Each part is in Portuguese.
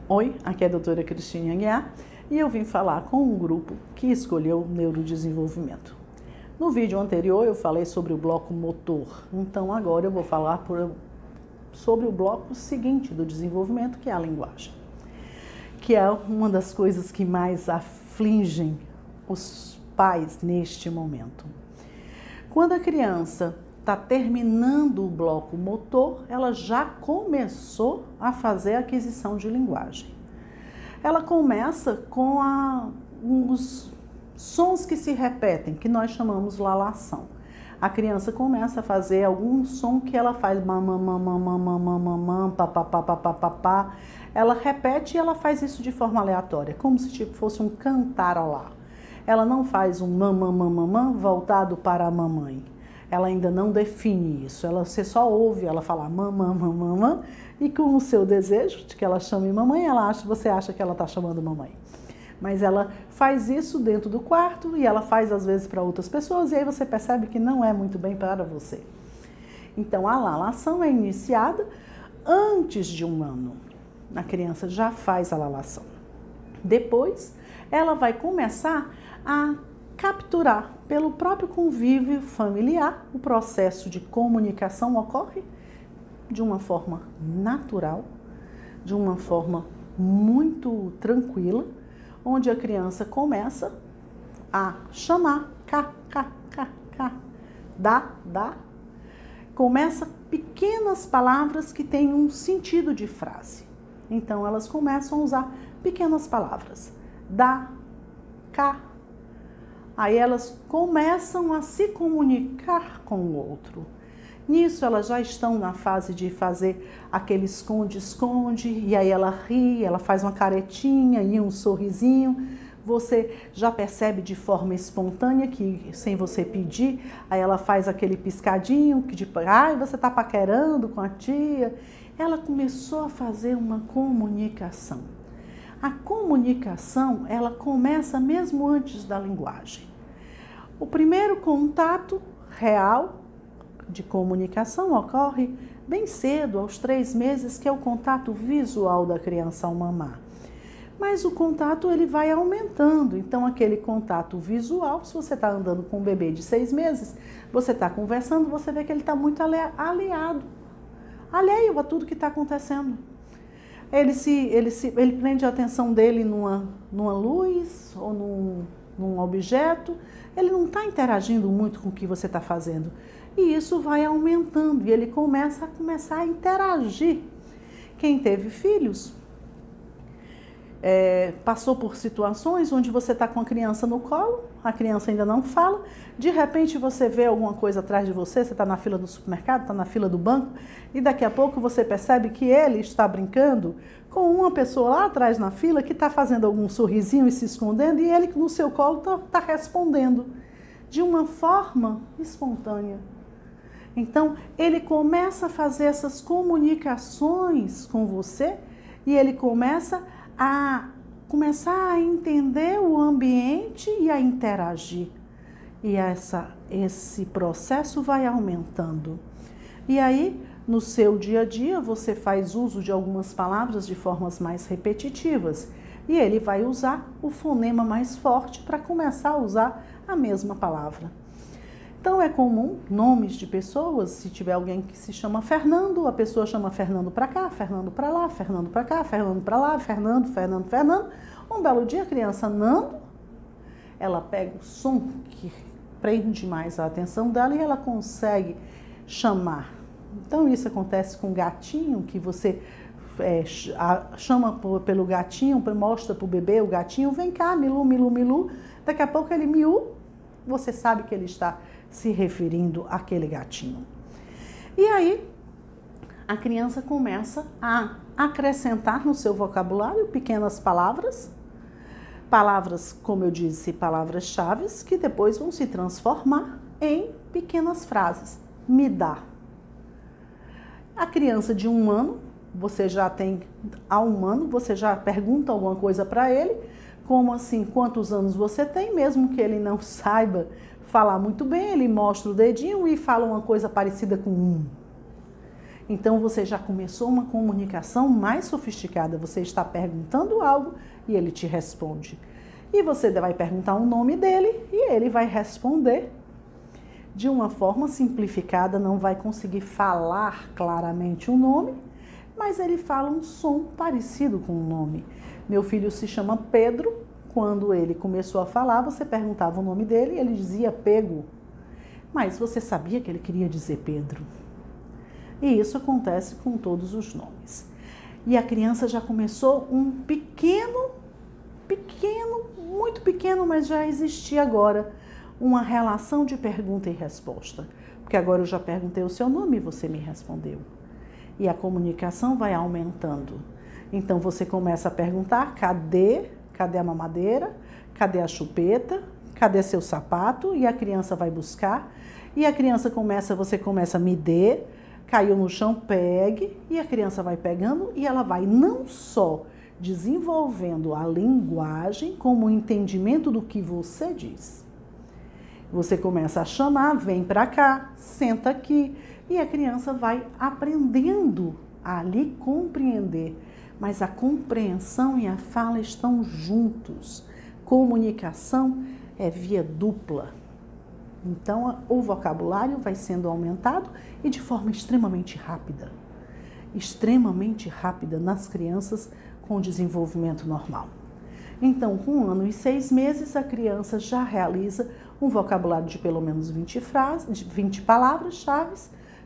Oi, aqui é a doutora Cristina Aguiar e eu vim falar com um grupo que escolheu neurodesenvolvimento. No vídeo anterior eu falei sobre o bloco motor, então agora eu vou falar sobre o bloco seguinte do desenvolvimento, que é a linguagem, que é uma das coisas que mais afligem os pais neste momento. Quando a criança está terminando o bloco motor, ela já começou a fazer a aquisição de linguagem. Ela começa com os sons que se repetem, que nós chamamos lalação. A criança começa a fazer algum som que ela faz mamamamamamamamam, papapá. Ela repete e ela faz isso de forma aleatória, como se tipo fosse um cantarolá. Ela não faz um mamamamamam voltado para a mamãe. Ela ainda não define isso, você só ouve ela falar mamamamamam e com o seu desejo de que ela chame mamãe, você acha que ela está chamando mamãe. Mas ela faz isso dentro do quarto e ela faz às vezes para outras pessoas e aí você percebe que não é muito bem para você. Então a lalação é iniciada antes de 1 ano. A criança já faz a lalação. Depois ela vai começar a capturar pelo próprio convívio familiar. O processo de comunicação ocorre de uma forma natural, de uma forma muito tranquila, onde a criança começa a chamar, dá, começa pequenas palavras que têm um sentido de frase. Então elas começam a usar pequenas palavras, dá, cá. Aí elas começam a se comunicar com o outro. Nisso elas já estão na fase de fazer aquele esconde-esconde, e aí ela ri, ela faz uma caretinha e um sorrisinho. Você já percebe de forma espontânea que, sem você pedir, aí ela faz aquele piscadinho, que de, ai, você tá paquerando com a tia. Ela começou a fazer uma comunicação. A comunicação, ela começa mesmo antes da linguagem. O primeiro contato real de comunicação ocorre bem cedo, aos 3 meses, que é o contato visual da criança ao mamar. Mas o contato ele vai aumentando, então aquele contato visual, se você está andando com um bebê de 6 meses, você está conversando, você vê que ele está muito alheio a tudo que está acontecendo. Ele prende a atenção dele numa luz ou num objeto, ele não está interagindo muito com o que você está fazendo. E isso vai aumentando e ele começa a interagir. Quem teve filhos, passou por situações onde você está com a criança no colo, a criança ainda não fala, de repente você vê alguma coisa atrás de você está na fila do supermercado, está na fila do banco, e daqui a pouco você percebe que ele está brincando com uma pessoa lá atrás na fila que está fazendo algum sorrisinho e se escondendo, e ele no seu colo está respondendo de uma forma espontânea. Então, ele começa a fazer essas comunicações com você e ele começa a entender o ambiente e a interagir. E esse processo vai aumentando. E aí, no seu dia a dia, você faz uso de algumas palavras de formas mais repetitivas. E ele vai usar o fonema mais forte para começar a usar a mesma palavra. Então é comum nomes de pessoas, se tiver alguém que se chama Fernando, a pessoa chama Fernando para cá, Fernando para lá, Fernando para cá, Fernando para lá, Fernando. Um belo dia a criança Nando, ela pega o som que prende mais a atenção dela e ela consegue chamar. Então isso acontece com o gatinho, que você chama pelo gatinho, mostra para o bebê o gatinho, vem cá, milu, milu, milu. Daqui a pouco ele miu, você sabe que ele está se referindo àquele gatinho. E aí, a criança começa a acrescentar no seu vocabulário pequenas palavras, como eu disse, palavras-chave, que depois vão se transformar em pequenas frases. Me dá. A criança de 1 ano, você já pergunta alguma coisa para ele, como assim, quantos anos você tem, mesmo que ele não saiba falar muito bem, ele mostra o dedinho e fala uma coisa parecida com Então você já começou uma comunicação mais sofisticada. Você está perguntando algo e ele te responde. E você vai perguntar o nome dele e ele vai responder de uma forma simplificada, não vai conseguir falar claramente o nome, mas ele fala um som parecido com o nome. Meu filho se chama Pedro. Quando ele começou a falar, você perguntava o nome dele e ele dizia Pego. Mas você sabia que ele queria dizer Pedro. E isso acontece com todos os nomes. E a criança já começou um pequeno, muito pequeno, mas já existia agora uma relação de pergunta e resposta. Porque agora eu já perguntei o seu nome e você me respondeu. E a comunicação vai aumentando. Então você começa a perguntar, cadê a mamadeira? Cadê a chupeta? Cadê seu sapato? E a criança vai buscar. E a criança você começa, me dê, caiu no chão, pegue. E a criança vai pegando e ela vai não só desenvolvendo a linguagem, como o entendimento do que você diz. Você começa a chamar, vem para cá, senta aqui. E a criança vai aprendendo a lhe compreender. Mas a compreensão e a fala estão juntos. Comunicação é via dupla. Então, o vocabulário vai sendo aumentado e de forma extremamente rápida. Extremamente rápida nas crianças com desenvolvimento normal. Então, com 1 ano e 6 meses, a criança já realiza um vocabulário de pelo menos 20 palavras-chave,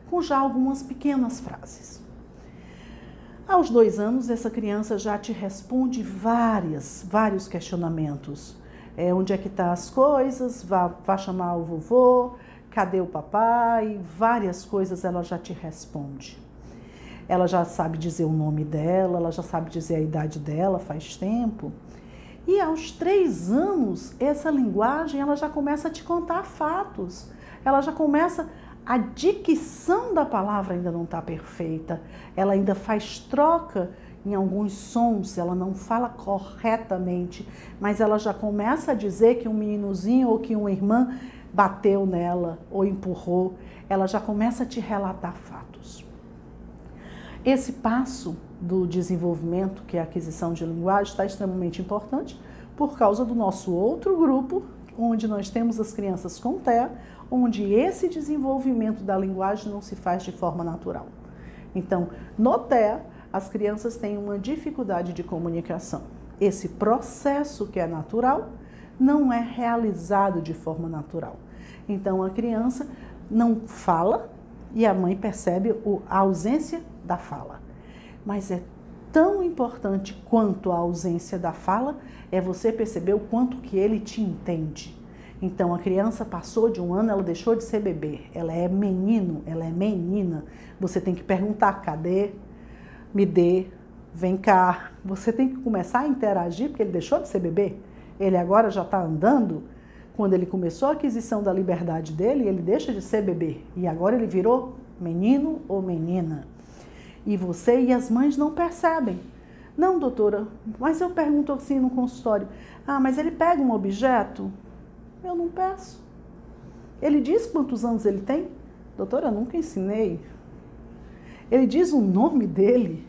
com já algumas pequenas frases. Aos 2 anos, essa criança já te responde vários questionamentos. Onde é que estão as coisas? Vá chamar o vovô? Cadê o papai? Várias coisas ela já te responde. Ela já sabe dizer o nome dela, ela já sabe dizer a idade dela faz tempo. E aos 3 anos, essa linguagem ela já começa a te contar fatos. Ela já começa... A dicção da palavra ainda não está perfeita, ela ainda faz troca em alguns sons, ela não fala corretamente, mas ela já começa a dizer que um meninozinho ou que uma irmã bateu nela ou empurrou, ela já começa a te relatar fatos. Esse passo do desenvolvimento, que é a aquisição de linguagem, está extremamente importante por causa do nosso outro grupo, onde nós temos as crianças com TEA, onde esse desenvolvimento da linguagem não se faz de forma natural. Então, no TEA, as crianças têm uma dificuldade de comunicação. Esse processo que é natural não é realizado de forma natural. Então, a criança não fala e a mãe percebe a ausência da fala. Mas é tão importante quanto a ausência da fala é você perceber o quanto que ele te entende. Então, a criança passou de 1 ano, ela deixou de ser bebê. Ela é menino, ela é menina. Você tem que perguntar, cadê? Me dê, vem cá. Você tem que começar a interagir, porque ele deixou de ser bebê. Ele agora já está andando. Quando ele começou a aquisição da liberdade dele, ele deixa de ser bebê. E agora ele virou menino ou menina. E você e as mães não percebem. Não, doutora, mas eu pergunto assim no consultório. Ah, mas ele pega um objeto? Eu não peço. Ele diz quantos anos ele tem? Doutora, eu nunca ensinei. Ele diz o nome dele?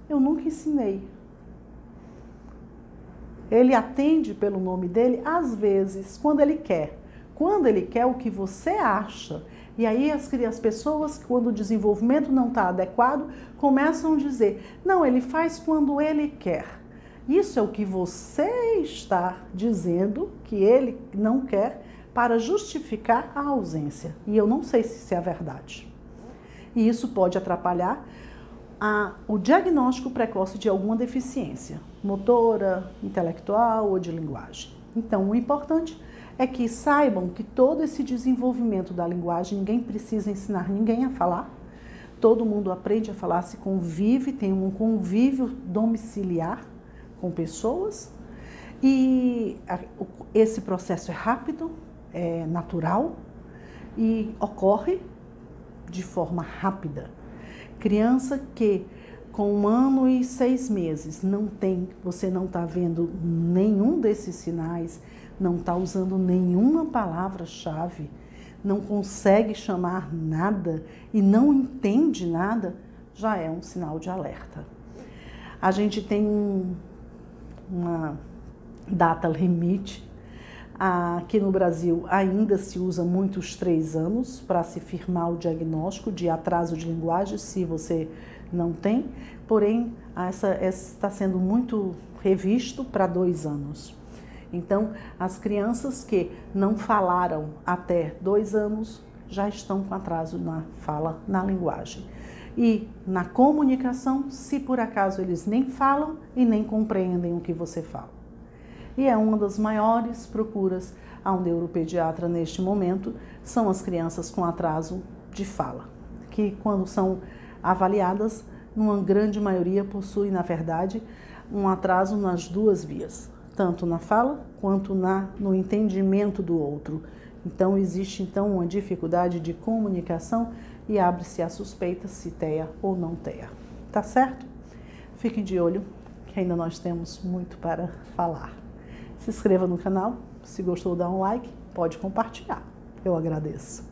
Eu nunca ensinei. Ele atende pelo nome dele, às vezes, quando ele quer. Quando ele quer o que você acha. E aí as pessoas, quando o desenvolvimento não está adequado, começam a dizer, não, ele faz quando ele quer. Isso é o que você está dizendo que ele não quer para justificar a ausência. E eu não sei se isso é a verdade. E isso pode atrapalhar o diagnóstico precoce de alguma deficiência, motora, intelectual ou de linguagem. Então, o importante é que saibam que todo esse desenvolvimento da linguagem, ninguém precisa ensinar ninguém a falar. Todo mundo aprende a falar, se convive, tem um convívio domiciliar com pessoas e esse processo é rápido, é natural e ocorre de forma rápida. Criança que com 1 ano e 6 meses você não está vendo nenhum desses sinais, não está usando nenhuma palavra-chave, não consegue chamar nada e não entende nada, já é um sinal de alerta. A gente tem uma data limite. Aqui no Brasil ainda se usa muito os 3 anos para se firmar o diagnóstico de atraso de linguagem, se você não tem, porém essa está sendo muito revisto para 2 anos. Então, as crianças que não falaram até 2 anos já estão com atraso na fala, na linguagem. E na comunicação, se por acaso eles nem falam e nem compreendem o que você fala. E é uma das maiores procuras a um neuropediatra neste momento, são as crianças com atraso de fala, que quando são avaliadas, numa grande maioria possuem, na verdade, um atraso nas 2 vias, tanto na fala quanto no entendimento do outro. Então, existe uma dificuldade de comunicação e abre-se a suspeita se TEA ou não TEA. Tá certo? Fiquem de olho, que ainda nós temos muito para falar. Se inscreva no canal, se gostou, dá um like, pode compartilhar. Eu agradeço.